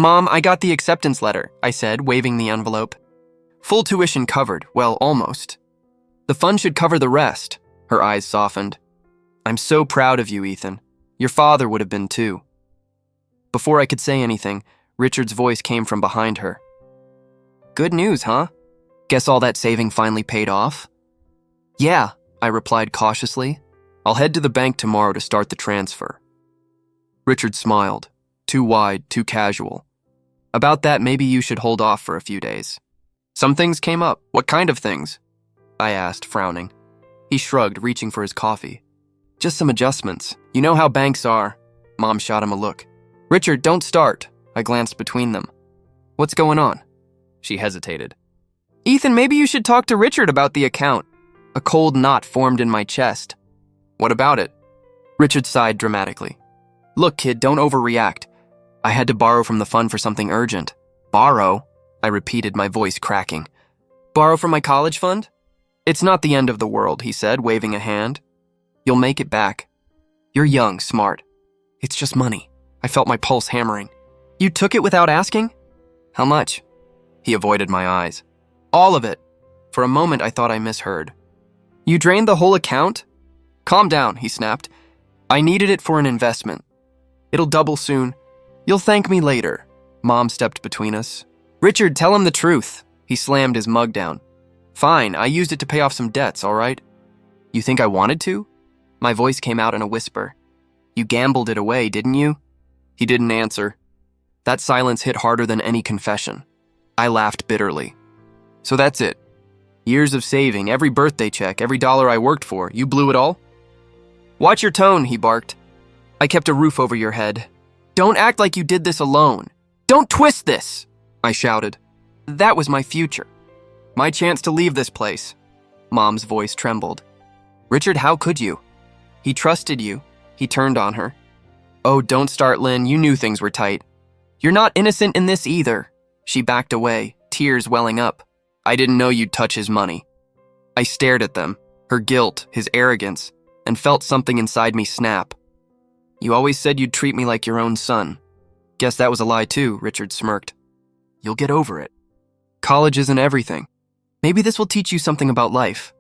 Mom, I got the acceptance letter, I said, waving the envelope. Full tuition covered, well, almost. The fund should cover the rest. Her eyes softened. I'm so proud of you, Ethan. Your father would have been too. Before I could say anything, Richard's voice came from behind her. Good news, huh? Guess all that saving finally paid off? Yeah, I replied cautiously. I'll head to the bank tomorrow to start the transfer. Richard smiled. Too wide, too casual. About that, maybe you should hold off for a few days. Some things came up. What kind of things? I asked, frowning. He shrugged, reaching for his coffee. Just some adjustments. You know how banks are. Mom shot him a look. Richard, don't start. I glanced between them. What's going on? She hesitated. Ethan, maybe you should talk to Richard about the account. A cold knot formed in my chest. What about it? Richard sighed dramatically. Look, kid, don't overreact. I had to borrow from the fund for something urgent. Borrow? I repeated, my voice cracking. Borrow from my college fund? It's not the end of the world, he said, waving a hand. You'll make it back. You're young, smart. It's just money. I felt my pulse hammering. You took it without asking? How much? He avoided my eyes. All of it. For a moment, I thought I misheard. You drained the whole account? Calm down, he snapped. I needed it for an investment. It'll double soon. You'll thank me later. Mom stepped between us. Richard, tell him the truth. He slammed his mug down. Fine, I used it to pay off some debts, all right? You think I wanted to? My voice came out in a whisper. You gambled it away, didn't you? He didn't answer. That silence hit harder than any confession. I laughed bitterly. So that's it. Years of saving, every birthday check, every dollar I worked for, you blew it all? Watch your tone, he barked. I kept a roof over your head. Don't act like you did this alone. Don't twist this, I shouted. That was my future. My chance to leave this place. Mom's voice trembled. Richard, how could you? He trusted you. He turned on her. Oh, don't start, Lynn. You knew things were tight. You're not innocent in this either. She backed away, tears welling up. I didn't know you'd touch his money. I stared at them, her guilt, his arrogance, and felt something inside me snap. You always said you'd treat me like your own son. Guess that was a lie too, Richard smirked. You'll get over it. College isn't everything. Maybe this will teach you something about life.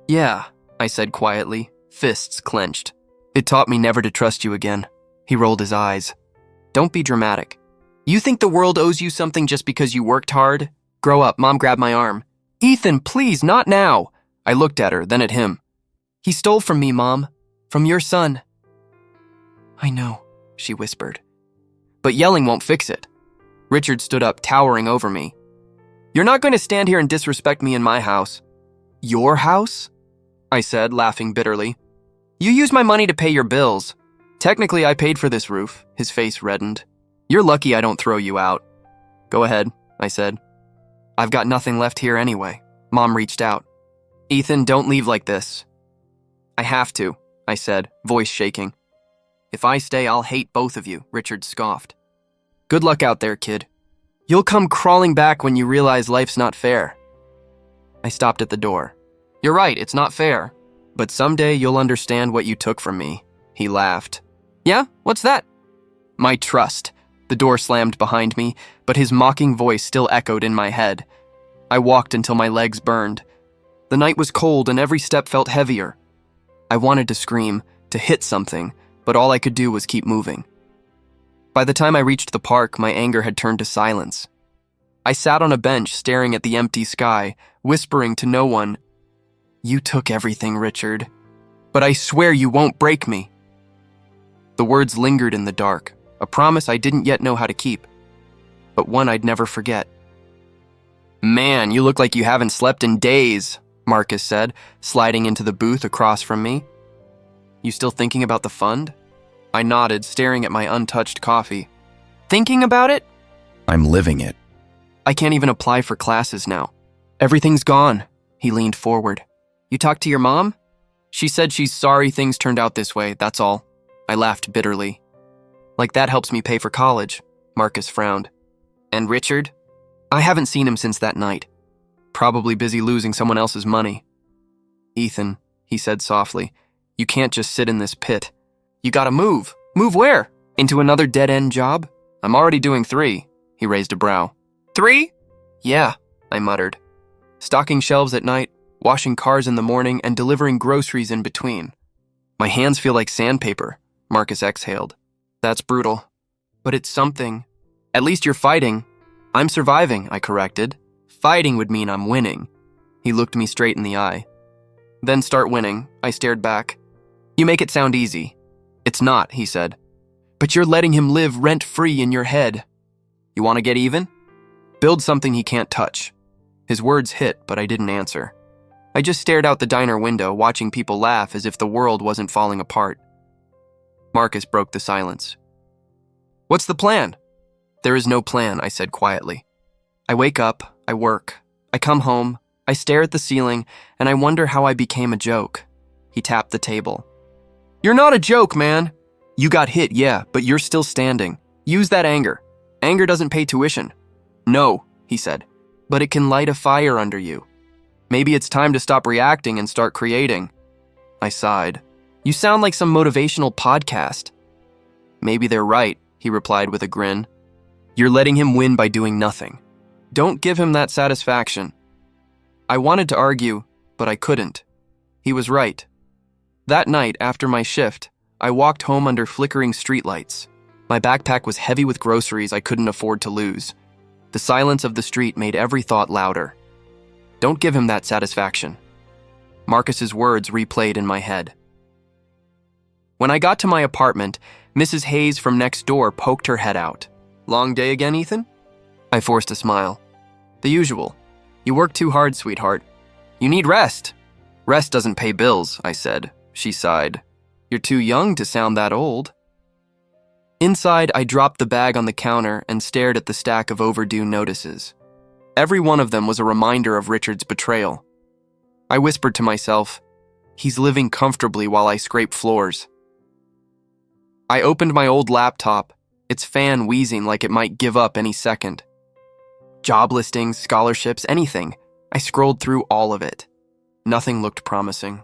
Yeah, I said quietly, fists clenched. It taught me never to trust you again. He rolled his eyes. Don't be dramatic. You think the world owes you something just because you worked hard? Grow up, Mom grabbed my arm. Ethan, please, not now. I looked at her, then at him. He stole from me, Mom. From your son. I know, she whispered. But yelling won't fix it. Richard stood up, towering over me. You're not going to stand here and disrespect me in my house. Your house? I said, laughing bitterly. You used my money to pay your bills. Technically, I paid for this roof. His face reddened. You're lucky I don't throw you out. Go ahead, I said. I've got nothing left here anyway. Mom reached out. Ethan, don't leave like this. I have to, I said, voice shaking. If I stay, I'll hate both of you, Richard scoffed. Good luck out there, kid. You'll come crawling back when you realize life's not fair. I stopped at the door. You're right, it's not fair. But someday you'll understand what you took from me. He laughed. Yeah? What's that? My trust. The door slammed behind me, but his mocking voice still echoed in my head. I walked until my legs burned. The night was cold and every step felt heavier. I wanted to scream, to hit something, but all I could do was keep moving. By the time I reached the park, my anger had turned to silence. I sat on a bench staring at the empty sky, whispering to no one, You took everything, Richard, but I swear you won't break me. The words lingered in the dark, a promise I didn't yet know how to keep, but one I'd never forget. Man, you look like you haven't slept in days, Marcus said, sliding into the booth across from me. You still thinking about the fund? I nodded, staring at my untouched coffee. Thinking about it? I'm living it. I can't even apply for classes now. Everything's gone. He leaned forward. You talked to your mom? She said she's sorry things turned out this way, that's all. I laughed bitterly. Like that helps me pay for college, Marcus frowned. And Richard? I haven't seen him since that night. Probably busy losing someone else's money. Ethan, he said softly, you can't just sit in this pit. You gotta move. Move where? Into another dead-end job? I'm already doing 3, he raised a brow. 3? Yeah, I muttered. Stocking shelves at night, washing cars in the morning, and delivering groceries in between. My hands feel like sandpaper, Marcus exhaled. That's brutal. But it's something. At least you're fighting. I'm surviving, I corrected. Fighting would mean I'm winning. He looked me straight in the eye. Then start winning, I stared back. You make it sound easy. It's not, he said. But you're letting him live rent-free in your head. You want to get even? Build something he can't touch. His words hit, but I didn't answer. I just stared out the diner window, watching people laugh as if the world wasn't falling apart. Marcus broke the silence. What's the plan? There is no plan, I said quietly. I wake up, I work, I come home, I stare at the ceiling, and I wonder how I became a joke. He tapped the table. You're not a joke, man. You got hit, yeah, but you're still standing. Use that anger. Anger doesn't pay tuition. No, he said, but it can light a fire under you. Maybe it's time to stop reacting and start creating. I sighed. You sound like some motivational podcast. Maybe they're right, he replied with a grin. You're letting him win by doing nothing. Don't give him that satisfaction. I wanted to argue, but I couldn't. He was right. That night, after my shift, I walked home under flickering streetlights. My backpack was heavy with groceries I couldn't afford to lose. The silence of the street made every thought louder. Don't give him that satisfaction. Marcus's words replayed in my head. When I got to my apartment, Mrs. Hayes from next door poked her head out. Long day again, Ethan? I forced a smile. The usual. You work too hard, sweetheart. You need rest. Rest doesn't pay bills, I said. She sighed. You're too young to sound that old. Inside, I dropped the bag on the counter and stared at the stack of overdue notices. Every one of them was a reminder of Richard's betrayal. I whispered to myself, he's living comfortably while I scrape floors. I opened my old laptop, its fan wheezing like it might give up any second. Job listings, scholarships, anything. I scrolled through all of it. Nothing looked promising.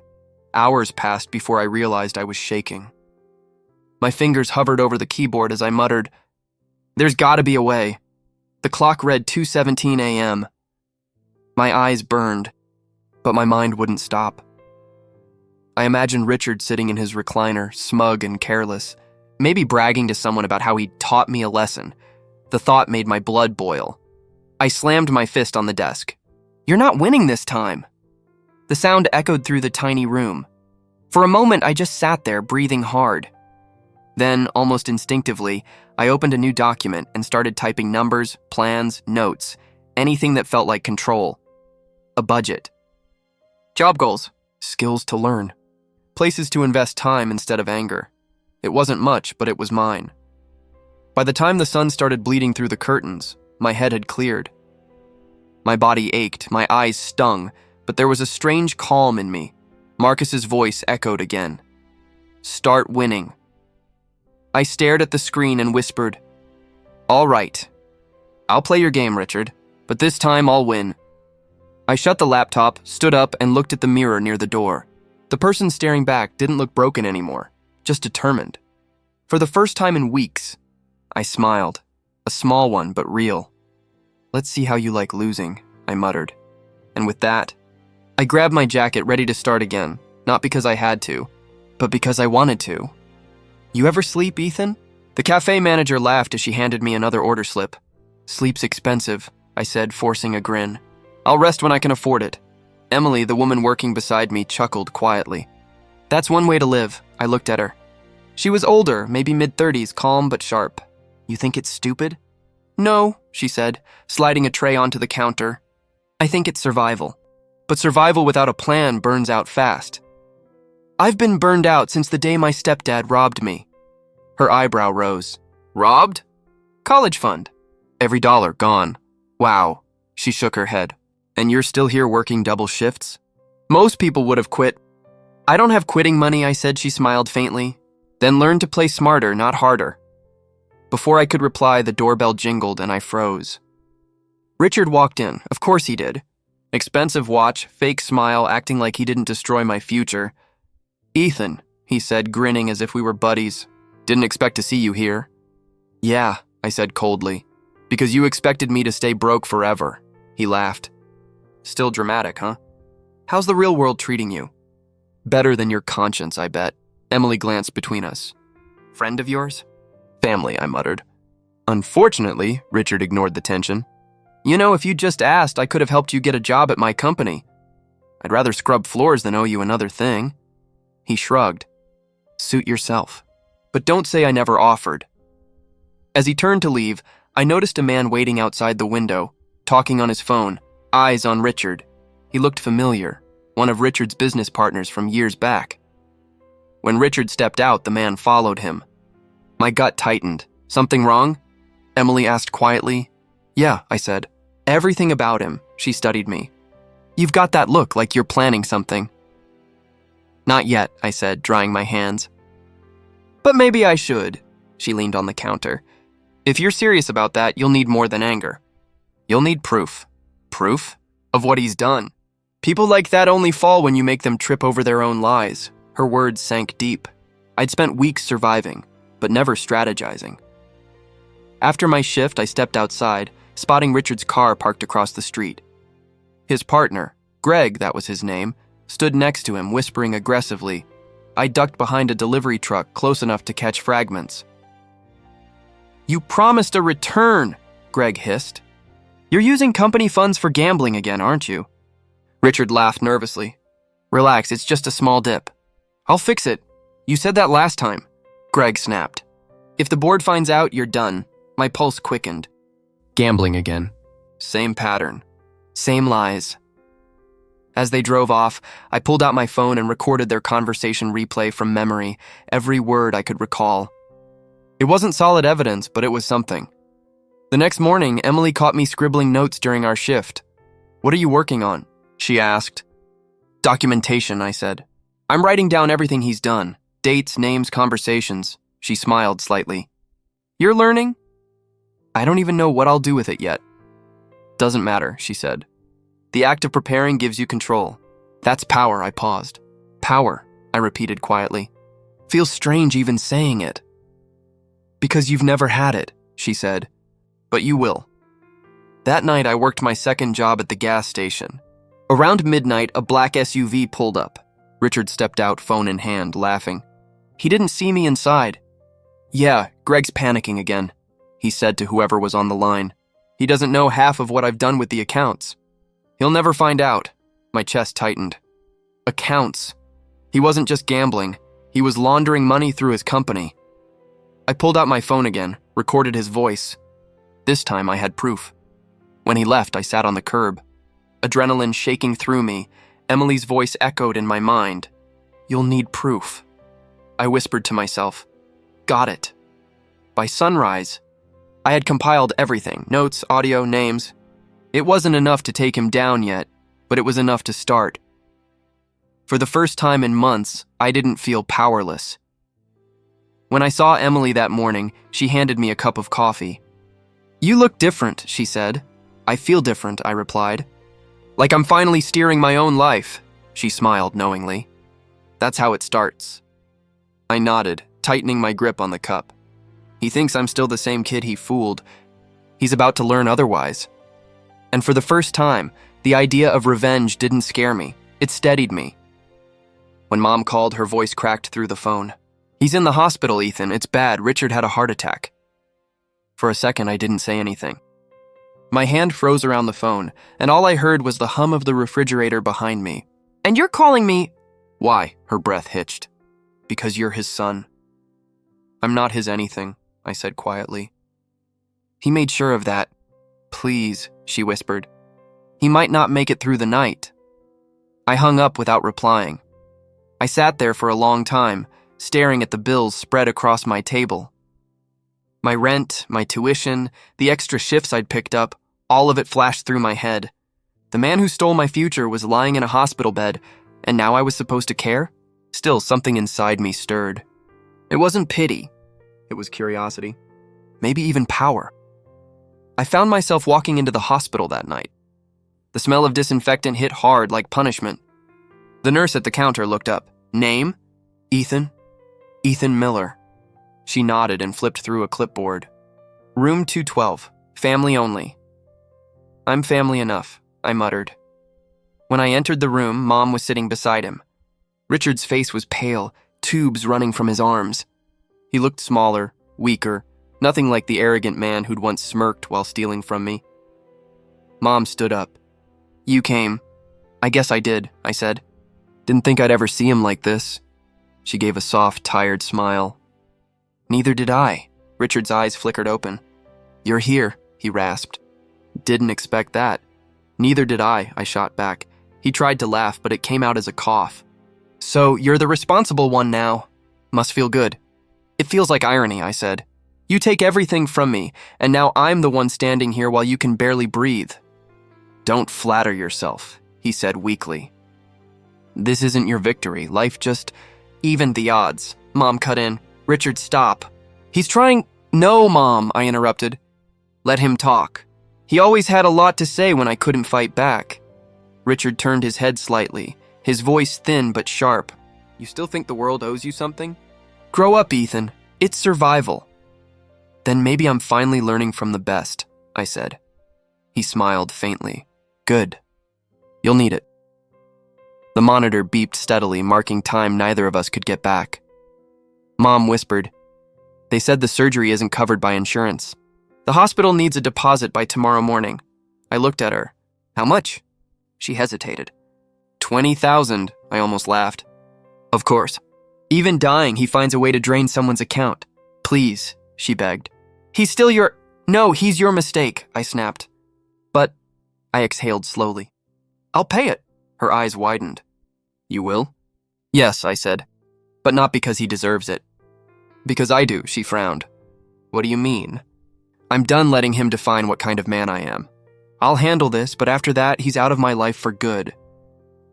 Hours passed before I realized I was shaking. My fingers hovered over the keyboard as I muttered, there's gotta be a way. The clock read 2:17 a.m. My eyes burned, but my mind wouldn't stop. I imagined Richard sitting in his recliner, smug and careless, maybe bragging to someone about how he'd taught me a lesson. The thought made my blood boil. I slammed my fist on the desk. You're not winning this time. The sound echoed through the tiny room. For a moment, I just sat there, breathing hard. Then, almost instinctively, I opened a new document and started typing numbers, plans, notes, anything that felt like control. A budget. Job goals. Skills to learn. Places to invest time instead of anger. It wasn't much, but it was mine. By the time the sun started bleeding through the curtains, my head had cleared. My body ached, my eyes stung, but there was a strange calm in me. Marcus's voice echoed again. Start winning. I stared at the screen and whispered, all right. I'll play your game, Richard, but this time I'll win. I shut the laptop, stood up, and looked at the mirror near the door. The person staring back didn't look broken anymore, just determined. For the first time in weeks, I smiled. A small one, but real. Let's see how you like losing, I muttered. And with that, I grabbed my jacket ready to start again, not because I had to, but because I wanted to. You ever sleep, Ethan? The cafe manager laughed as she handed me another order slip. Sleep's expensive, I said, forcing a grin. I'll rest when I can afford it. Emily, the woman working beside me, chuckled quietly. That's one way to live, I looked at her. She was older, maybe mid-30s, calm but sharp. You think it's stupid? No, she said, sliding a tray onto the counter. I think it's survival. But survival without a plan burns out fast. I've been burned out since the day my stepdad robbed me. Her eyebrow rose. Robbed? College fund. Every dollar gone. Wow. She shook her head. And you're still here working double shifts? Most people would have quit. I don't have quitting money, I said. She smiled faintly. Then learn to play smarter, not harder. Before I could reply, the doorbell jingled and I froze. Richard walked in. Of course he did. Expensive watch, fake smile, acting like he didn't destroy my future. Ethan, he said, grinning as if we were buddies. Didn't expect to see you here. Yeah, I said coldly. Because you expected me to stay broke forever. He laughed. Still dramatic, huh? How's the real world treating you? Better than your conscience, I bet. Emily glanced between us. Friend of yours? Family, I muttered. Unfortunately, Richard ignored the tension. You know, if you'd just asked, I could have helped you get a job at my company. I'd rather scrub floors than owe you another thing. He shrugged. Suit yourself. But don't say I never offered. As he turned to leave, I noticed a man waiting outside the window, talking on his phone, eyes on Richard. He looked familiar, one of Richard's business partners from years back. When Richard stepped out, the man followed him. My gut tightened. Something wrong? Emily asked quietly. Yeah, I said. Everything about him, she studied me. You've got that look like you're planning something. Not yet, I said, drying my hands. But maybe I should, she leaned on the counter. If you're serious about that, you'll need more than anger. You'll need proof. Proof? Of what he's done. People like that only fall when you make them trip over their own lies. Her words sank deep. I'd spent weeks surviving, but never strategizing. After my shift, I stepped outside, spotting Richard's car parked across the street. His partner, Greg, that was his name, stood next to him, whispering aggressively. I ducked behind a delivery truck close enough to catch fragments. You promised a return, Greg hissed. You're using company funds for gambling again, aren't you? Richard laughed nervously. Relax, it's just a small dip. I'll fix it. You said that last time. Greg snapped. If the board finds out, you're done. My pulse quickened. Gambling again. Same pattern. Same lies. As they drove off, I pulled out my phone and recorded their conversation replay from memory, every word I could recall. It wasn't solid evidence, but it was something. The next morning, Emily caught me scribbling notes during our shift. What are you working on? She asked. Documentation, I said. I'm writing down everything he's done. Dates, names, conversations. She smiled slightly. You're learning? I don't even know what I'll do with it yet. Doesn't matter, she said. The act of preparing gives you control. That's power, I paused. Power, I repeated quietly. Feels strange even saying it. Because you've never had it, she said. But you will. That night, I worked my second job at the gas station. Around midnight, a black SUV pulled up. Richard stepped out, phone in hand, laughing. He didn't see me inside. Yeah, Greg's panicking again, he said to whoever was on the line. He doesn't know half of what I've done with the accounts. He'll never find out. My chest tightened. Accounts. He wasn't just gambling. He was laundering money through his company. I pulled out my phone again, recorded his voice. This time I had proof. When he left, I sat on the curb. Adrenaline shaking through me, Emily's voice echoed in my mind. You'll need proof. I whispered to myself. Got it. By sunrise, I had compiled everything, notes, audio, names. It wasn't enough to take him down yet, but it was enough to start. For the first time in months, I didn't feel powerless. When I saw Emily that morning, she handed me a cup of coffee. You look different, she said. I feel different, I replied. Like I'm finally steering my own life, she smiled knowingly. That's how it starts. I nodded, tightening my grip on the cup. He thinks I'm still the same kid he fooled. He's about to learn otherwise. And for the first time, the idea of revenge didn't scare me. It steadied me. When Mom called, her voice cracked through the phone. He's in the hospital, Ethan. It's bad. Richard had a heart attack. For a second, I didn't say anything. My hand froze around the phone, and all I heard was the hum of the refrigerator behind me. And you're calling me... Why? Her breath hitched. Because you're his son. I'm not his anything, I said quietly. He made sure of that. Please, she whispered. He might not make it through the night. I hung up without replying. I sat there for a long time, staring at the bills spread across my table. My rent, my tuition, the extra shifts I'd picked up, all of it flashed through my head. The man who stole my future was lying in a hospital bed, and now I was supposed to care? Still, something inside me stirred. It wasn't pity. It was curiosity. Maybe even power. I found myself walking into the hospital that night. The smell of disinfectant hit hard like punishment. The nurse at the counter looked up. Name? Ethan. Ethan Miller. She nodded and flipped through a clipboard. Room 212, family only. I'm family enough, I muttered. When I entered the room, Mom was sitting beside him. Richard's face was pale, tubes running from his arms. He looked smaller, weaker, nothing like the arrogant man who'd once smirked while stealing from me. Mom stood up. You came. I guess I did, I said. Didn't think I'd ever see him like this. She gave a soft, tired smile. Neither did I. Richard's eyes flickered open. You're here, he rasped. Didn't expect that. Neither did I shot back. He tried to laugh, but it came out as a cough. So you're the responsible one now. Must feel good. It feels like irony, I said. You take everything from me, and now I'm the one standing here while you can barely breathe. Don't flatter yourself, he said weakly. This isn't your victory. Life just evened the odds. Mom cut in. Richard, stop. He's trying— No, Mom, I interrupted. Let him talk. He always had a lot to say when I couldn't fight back. Richard turned his head slightly, his voice thin but sharp. You still think the world owes you something? Grow up, Ethan. It's survival. Then maybe I'm finally learning from the best, I said. He smiled faintly. Good. You'll need it. The monitor beeped steadily, marking time neither of us could get back. Mom whispered, They said the surgery isn't covered by insurance. The hospital needs a deposit by tomorrow morning. I looked at her. How much? She hesitated. 20,000, I almost laughed. Of course. Even dying, he finds a way to drain someone's account. Please, she begged. He's still your— No, he's your mistake, I snapped. But— I exhaled slowly. I'll pay it. Her eyes widened. You will? Yes, I said. But not because he deserves it. Because I do, she frowned. What do you mean? I'm done letting him define what kind of man I am. I'll handle this, but after that, he's out of my life for good.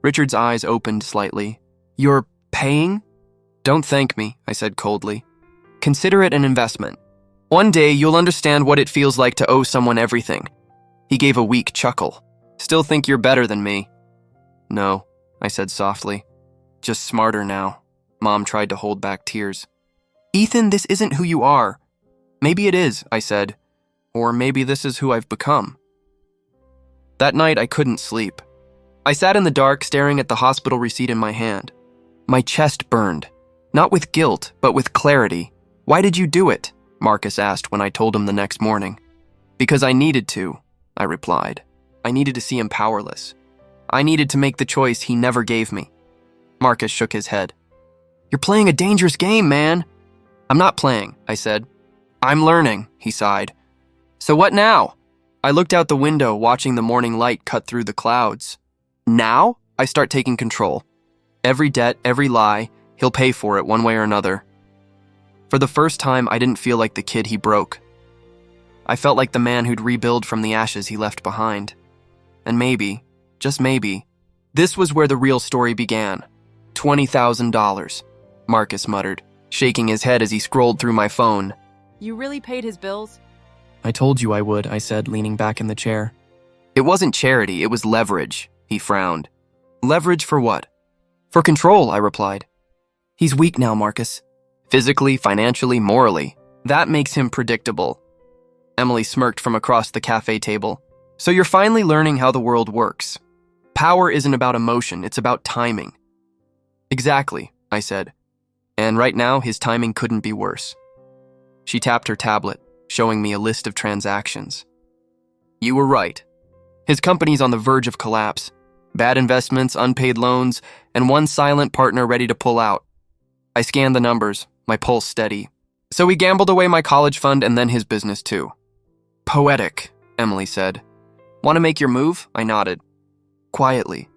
Richard's eyes opened slightly. You're paying? Don't thank me, I said coldly. Consider it an investment. One day, you'll understand what it feels like to owe someone everything. He gave a weak chuckle. Still think you're better than me? No, I said softly. Just smarter now. Mom tried to hold back tears. Ethan, this isn't who you are. Maybe it is, I said. Or maybe this is who I've become. That night, I couldn't sleep. I sat in the dark, staring at the hospital receipt in my hand. My chest burned. Not with guilt, but with clarity. Why did you do it? Marcus asked when I told him the next morning. Because I needed to, I replied. I needed to see him powerless. I needed to make the choice he never gave me. Marcus shook his head. You're playing a dangerous game, man. I'm not playing, I said. I'm learning, he sighed. So what now? I looked out the window, watching the morning light cut through the clouds. Now, I start taking control. Every debt, every lie, he'll pay for it one way or another. For the first time, I didn't feel like the kid he broke. I felt like the man who'd rebuild from the ashes he left behind. And maybe, just maybe, this was where the real story began. $20,000, Marcus muttered, shaking his head as he scrolled through my phone. You really paid his bills? I told you I would, I said, leaning back in the chair. It wasn't charity, it was leverage, he frowned. Leverage for what? For control, I replied. He's weak now, Marcus. Physically, financially, morally. That makes him predictable. Emily smirked from across the cafe table. So you're finally learning how the world works. Power isn't about emotion, it's about timing. Exactly, I said. And right now, his timing couldn't be worse. She tapped her tablet, showing me a list of transactions. You were right. His company's on the verge of collapse. Bad investments, unpaid loans, and one silent partner ready to pull out. I scanned the numbers, my pulse steady. So he gambled away my college fund and then his business too. Poetic, Emily said. Want to make your move? I nodded. Quietly.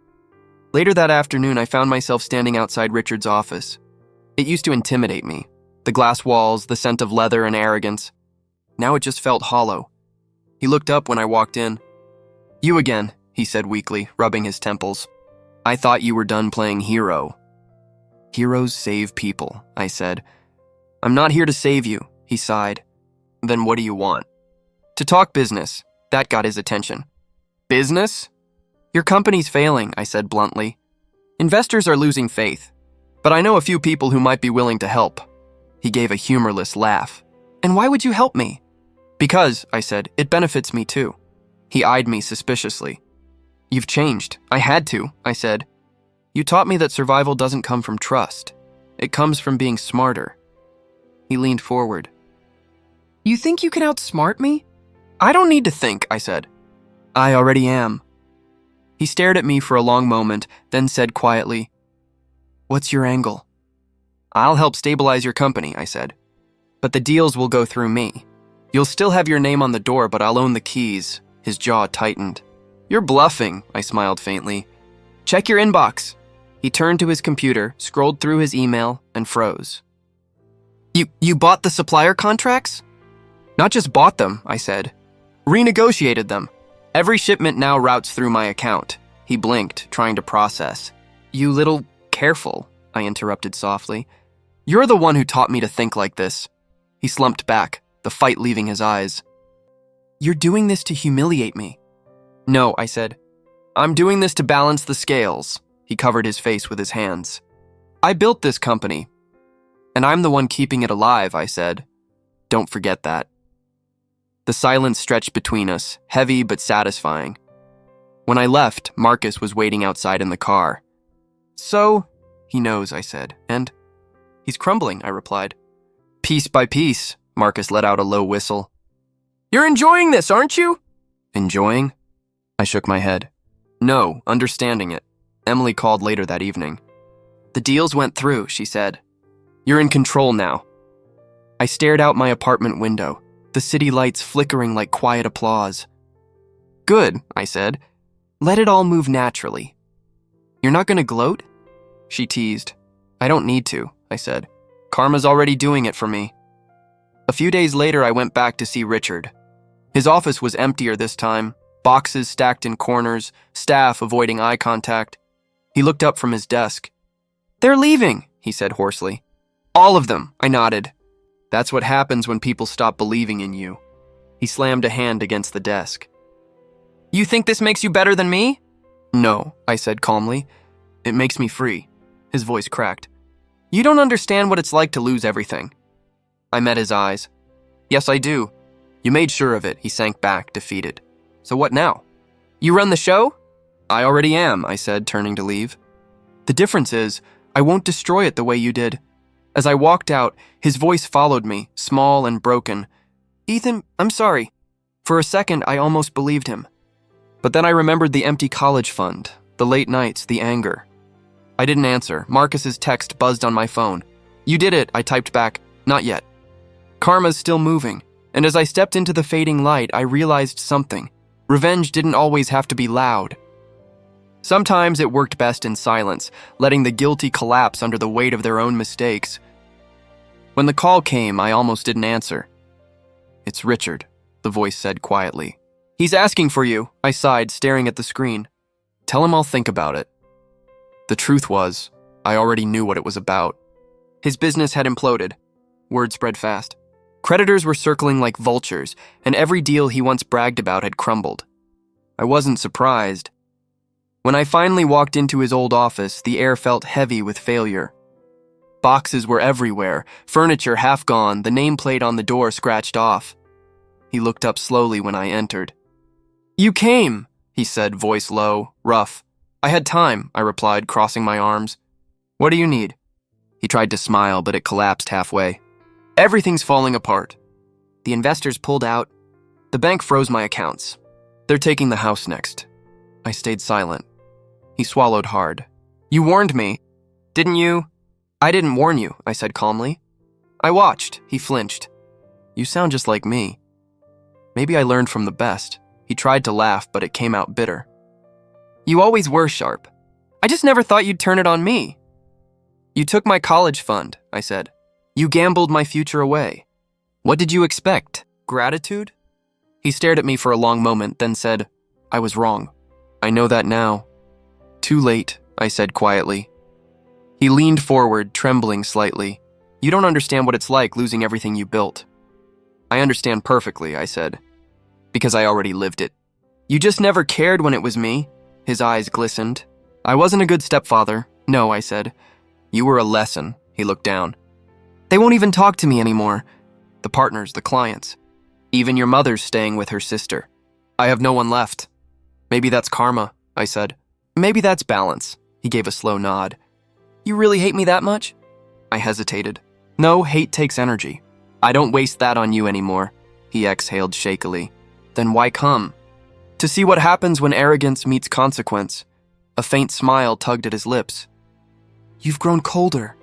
Later that afternoon, I found myself standing outside Richard's office. It used to intimidate me. The glass walls, the scent of leather and arrogance. Now it just felt hollow. He looked up when I walked in. You again, he said weakly, rubbing his temples. I thought you were done playing hero. Heroes save people, I said. I'm not here to save you, he sighed. Then what do you want? To talk business. That got his attention. Business? Your company's failing, I said bluntly. Investors are losing faith. But I know a few people who might be willing to help. He gave a humorless laugh. And why would you help me? Because, I said, it benefits me too. He eyed me suspiciously. You've changed. I had to, I said. You taught me that survival doesn't come from trust. It comes from being smarter. He leaned forward. You think you can outsmart me? I don't need to think, I said. I already am. He stared at me for a long moment, then said quietly, What's your angle? I'll help stabilize your company, I said. But the deals will go through me. You'll still have your name on the door, but I'll own the keys. His jaw tightened. You're bluffing, I smiled faintly. Check your inbox. He turned to his computer, scrolled through his email, and froze. You bought the supplier contracts? Not just bought them, I said. Renegotiated them. Every shipment now routes through my account. He blinked, trying to process. You little careful, I interrupted softly. You're the one who taught me to think like this. He slumped back, the fight leaving his eyes. You're doing this to humiliate me. No, I said. I'm doing this to balance the scales. He covered his face with his hands. I built this company, and I'm the one keeping it alive, I said. Don't forget that. The silence stretched between us, heavy but satisfying. When I left, Marcus was waiting outside in the car. So, he knows, I said, and he's crumbling, I replied. Piece by piece, Marcus let out a low whistle. You're enjoying this, aren't you? Enjoying? I shook my head. No, understanding it. Emily called later that evening. The deals went through, she said. You're in control now. I stared out my apartment window, the city lights flickering like quiet applause. Good, I said. Let it all move naturally. You're not going to gloat? She teased. I don't need to, I said. Karma's already doing it for me. A few days later, I went back to see Richard. His office was emptier this time, boxes stacked in corners, staff avoiding eye contact. He looked up from his desk. They're leaving, he said hoarsely. All of them, I nodded. That's what happens when people stop believing in you. He slammed a hand against the desk. You think this makes you better than me? No, I said calmly. It makes me free. His voice cracked. You don't understand what it's like to lose everything. I met his eyes. Yes, I do. You made sure of it, he sank back, defeated. So what now? You run the show? I already am, I said, turning to leave. The difference is, I won't destroy it the way you did. As I walked out, his voice followed me, small and broken. Ethan, I'm sorry. For a second, I almost believed him. But then I remembered the empty college fund, the late nights, the anger. I didn't answer. Marcus's text buzzed on my phone. You did it, I typed back. Not yet. Karma's still moving, and as I stepped into the fading light, I realized something. Revenge didn't always have to be loud. Sometimes it worked best in silence, letting the guilty collapse under the weight of their own mistakes. When the call came, I almost didn't answer. It's Richard, the voice said quietly. He's asking for you, I sighed, staring at the screen. Tell him I'll think about it. The truth was, I already knew what it was about. His business had imploded. Word spread fast. Creditors were circling like vultures, and every deal he once bragged about had crumbled. I wasn't surprised. When I finally walked into his old office, the air felt heavy with failure. Boxes were everywhere, furniture half gone, the nameplate on the door scratched off. He looked up slowly when I entered. You came, he said, voice low, rough. I had time, I replied, crossing my arms. What do you need? He tried to smile, but it collapsed halfway. Everything's falling apart. The investors pulled out. The bank froze my accounts. They're taking the house next. I stayed silent. He swallowed hard. You warned me, didn't you? I didn't warn you, I said calmly. I watched, he flinched. You sound just like me. Maybe I learned from the best. He tried to laugh, but it came out bitter. You always were sharp. I just never thought you'd turn it on me. You took my college fund, I said. You gambled my future away. What did you expect? Gratitude? He stared at me for a long moment, then said, I was wrong. I know that now. Too late, I said quietly. He leaned forward, trembling slightly. You don't understand what it's like losing everything you built. I understand perfectly, I said, because I already lived it. You just never cared when it was me. His eyes glistened. I wasn't a good stepfather. No, I said. You were a lesson. He looked down. They won't even talk to me anymore. The partners, the clients. Even your mother's staying with her sister. I have no one left. Maybe that's karma, I said. Maybe that's balance. He gave a slow nod. You really hate me that much? I hesitated. No, hate takes energy. I don't waste that on you anymore. He exhaled shakily. Then why come? To see what happens when arrogance meets consequence. A faint smile tugged at his lips. You've grown colder.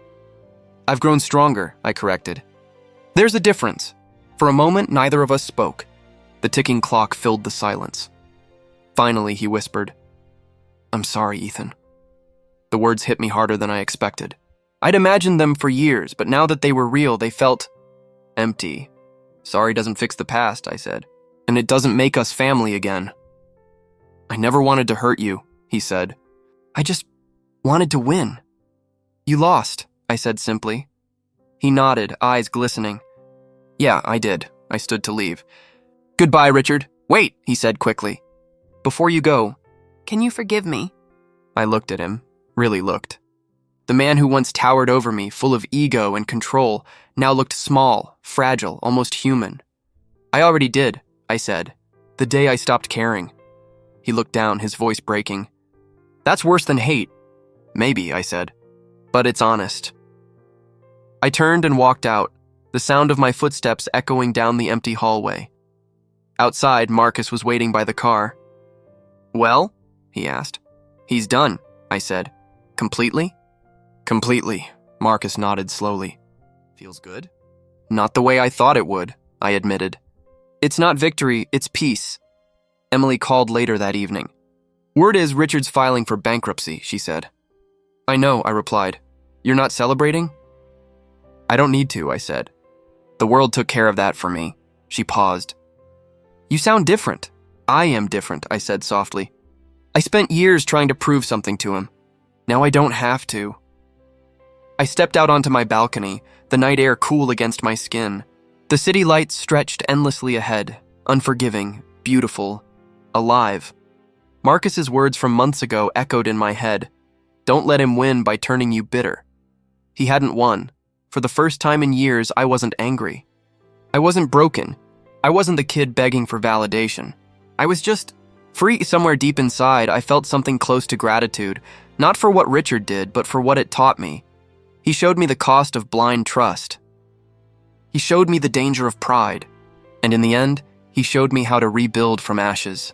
I've grown stronger, I corrected. There's a difference. For a moment, neither of us spoke. The ticking clock filled the silence. Finally, he whispered, I'm sorry, Ethan. The words hit me harder than I expected. I'd imagined them for years, but now that they were real, they felt empty. Sorry doesn't fix the past, I said, and it doesn't make us family again. I never wanted to hurt you, he said. I just wanted to win. You lost, I said simply. He nodded, eyes glistening. Yeah, I did. I stood to leave. Goodbye, Richard. Wait, he said quickly. Before you go, Can you forgive me? I looked at him, really looked. The man who once towered over me, full of ego and control, now looked small, fragile, almost human. I already did, I said, the day I stopped caring. He looked down, his voice breaking. That's worse than hate. Maybe, I said, but it's honest. I turned and walked out, the sound of my footsteps echoing down the empty hallway. Outside, Marcus was waiting by the car. Well? He asked. He's done, I said. Completely? Completely, Marcus nodded slowly. Feels good? Not the way I thought it would, I admitted. It's not victory, it's peace. Emily called later that evening. Word is Richard's filing for bankruptcy, she said. I know, I replied. You're not celebrating? I don't need to, I said. The world took care of that for me. She paused. You sound different. I am different, I said softly. I spent years trying to prove something to him. Now I don't have to. I stepped out onto my balcony, the night air cool against my skin. The city lights stretched endlessly ahead, unforgiving, beautiful, alive. Marcus's words from months ago echoed in my head. Don't let him win by turning you bitter. He hadn't won. For the first time in years, I wasn't angry. I wasn't broken. I wasn't the kid begging for validation. I was just free. Somewhere deep inside, I felt something close to gratitude, not for what Richard did, but for what it taught me. He showed me the cost of blind trust. He showed me the danger of pride. And in the end, he showed me how to rebuild from ashes.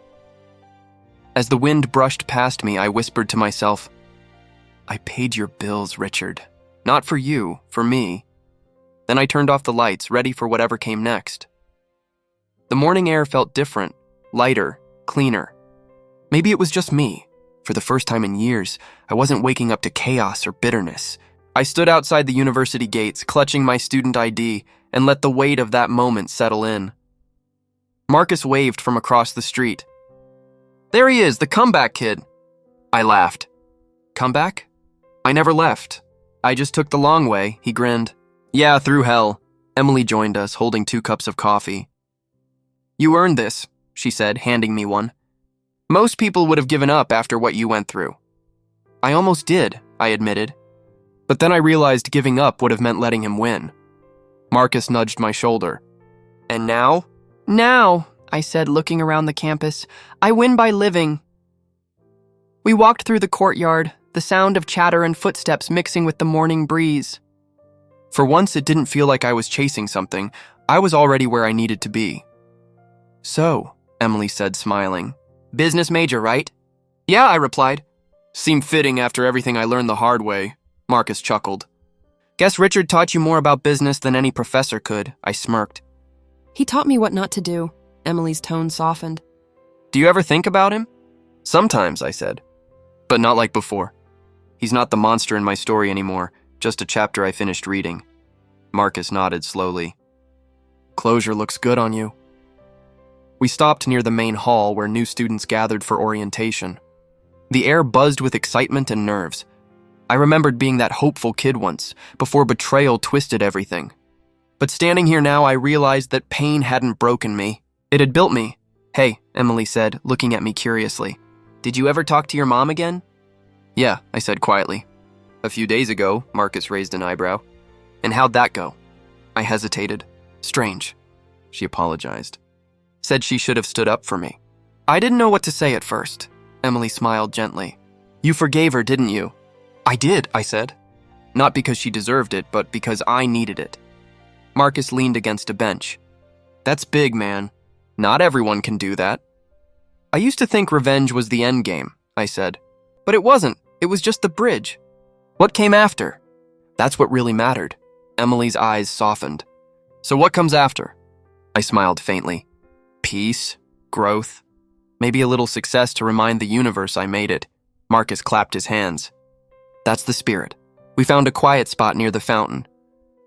As the wind brushed past me, I whispered to myself, I paid your bills, Richard. Not for you, for me. Then I turned off the lights, ready for whatever came next. The morning air felt different, lighter, cleaner. Maybe it was just me. For the first time in years, I wasn't waking up to chaos or bitterness. I stood outside the university gates, clutching my student ID, and let the weight of that moment settle in. Marcus waved from across the street. There he is, the comeback kid. I laughed. Comeback? I never left. I just took the long way, he grinned. Yeah, through hell. Emily joined us, holding 2 cups of coffee. You earned this, she said, handing me one. Most people would have given up after what you went through. I almost did, I admitted. But then I realized giving up would have meant letting him win. Marcus nudged my shoulder. And now? Now, I said, looking around the campus, I win by living. We walked through the courtyard, the sound of chatter and footsteps mixing with the morning breeze. For once, it didn't feel like I was chasing something. I was already where I needed to be. So, Emily said, smiling. Business major, right? Yeah, I replied. Seemed fitting after everything I learned the hard way. Marcus chuckled. Guess Richard taught you more about business than any professor could, I smirked. He taught me what not to do. Emily's tone softened. Do you ever think about him? Sometimes, I said. But not like before. He's not the monster in my story anymore, just a chapter I finished reading. Marcus nodded slowly. Closure looks good on you. We stopped near the main hall where new students gathered for orientation. The air buzzed with excitement and nerves. I remembered being that hopeful kid once, before betrayal twisted everything. But standing here now, I realized that pain hadn't broken me. It had built me. Hey, Emily said, looking at me curiously. Did you ever talk to your mom again? Yeah, I said quietly. A few days ago, Marcus raised an eyebrow. And how'd that go? I hesitated. Strange. She apologized. said she should have stood up for me. I didn't know what to say at first. Emily smiled gently. You forgave her, didn't you? I did, I said. Not because she deserved it, but because I needed it. Marcus leaned against a bench. That's big, man. Not everyone can do that. I used to think revenge was the end game, I said. But it wasn't. It was just the bridge. What came after? That's what really mattered. Emily's eyes softened. So what comes after? I smiled faintly. Peace, growth, maybe a little success to remind the universe I made it. Marcus clapped his hands. That's the spirit. We found a quiet spot near the fountain.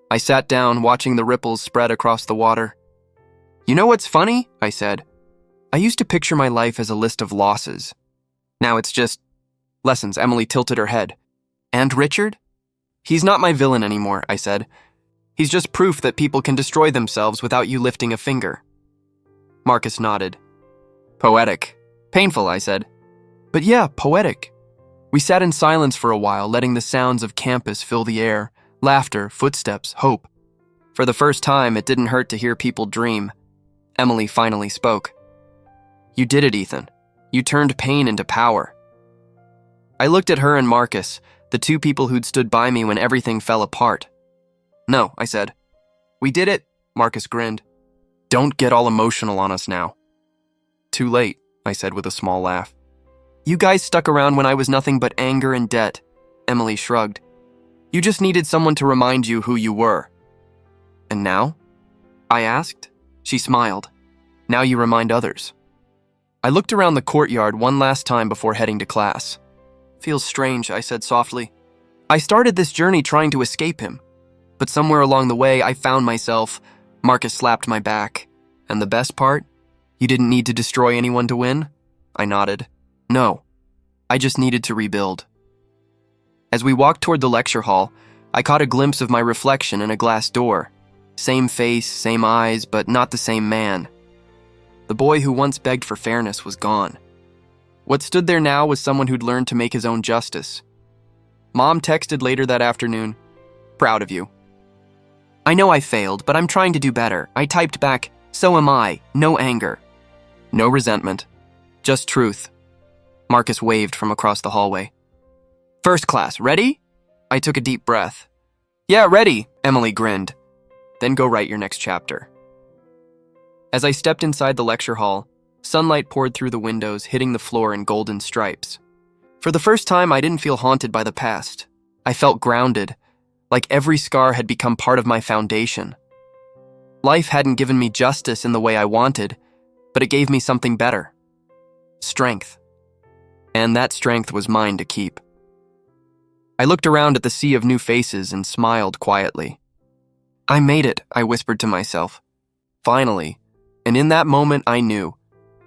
I sat down, watching the ripples spread across the water. You know what's funny? I said. I used to picture my life as a list of losses. Now it's just lessons. Emily tilted her head. And Richard? He's not my villain anymore, I said. He's just proof that people can destroy themselves without you lifting a finger. Marcus nodded. Poetic. Painful, I said. But yeah, poetic. We sat in silence for a while, letting the sounds of campus fill the air. Laughter, footsteps, hope. For the first time, it didn't hurt to hear people dream. Emily finally spoke. You did it, Ethan. You turned pain into power. I looked at her and Marcus, the two people who'd stood by me when everything fell apart. No, I said. We did it, Marcus grinned. Don't get all emotional on us now. Too late, I said with a small laugh. You guys stuck around when I was nothing but anger and debt. Emily shrugged. You just needed someone to remind you who you were. And now? I asked. She smiled. Now you remind others. I looked around the courtyard one last time before heading to class. Feels strange, I said softly. I started this journey trying to escape him. But somewhere along the way, I found myself. Marcus slapped my back. And the best part? You didn't need to destroy anyone to win? I nodded. No. I just needed to rebuild. As we walked toward the lecture hall, I caught a glimpse of my reflection in a glass door. Same face, same eyes, but not the same man. The boy who once begged for fairness was gone. What stood there now was someone who'd learned to make his own justice. Mom texted later that afternoon, "Proud of you." I know I failed, but I'm trying to do better. I typed back, "So am I. No anger." No resentment. Just truth. Marcus waved from across the hallway. First class, ready? I took a deep breath. Yeah, ready, Emily grinned. Then go write your next chapter. As I stepped inside the lecture hall, sunlight poured through the windows, hitting the floor in golden stripes. For the first time, I didn't feel haunted by the past. I felt grounded, like every scar had become part of my foundation. Life hadn't given me justice in the way I wanted, but it gave me something better. Strength. And that strength was mine to keep. I looked around at the sea of new faces and smiled quietly. I made it, I whispered to myself. Finally. And in that moment, I knew.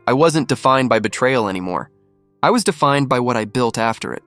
I wasn't defined by betrayal anymore. I was defined by what I built after it.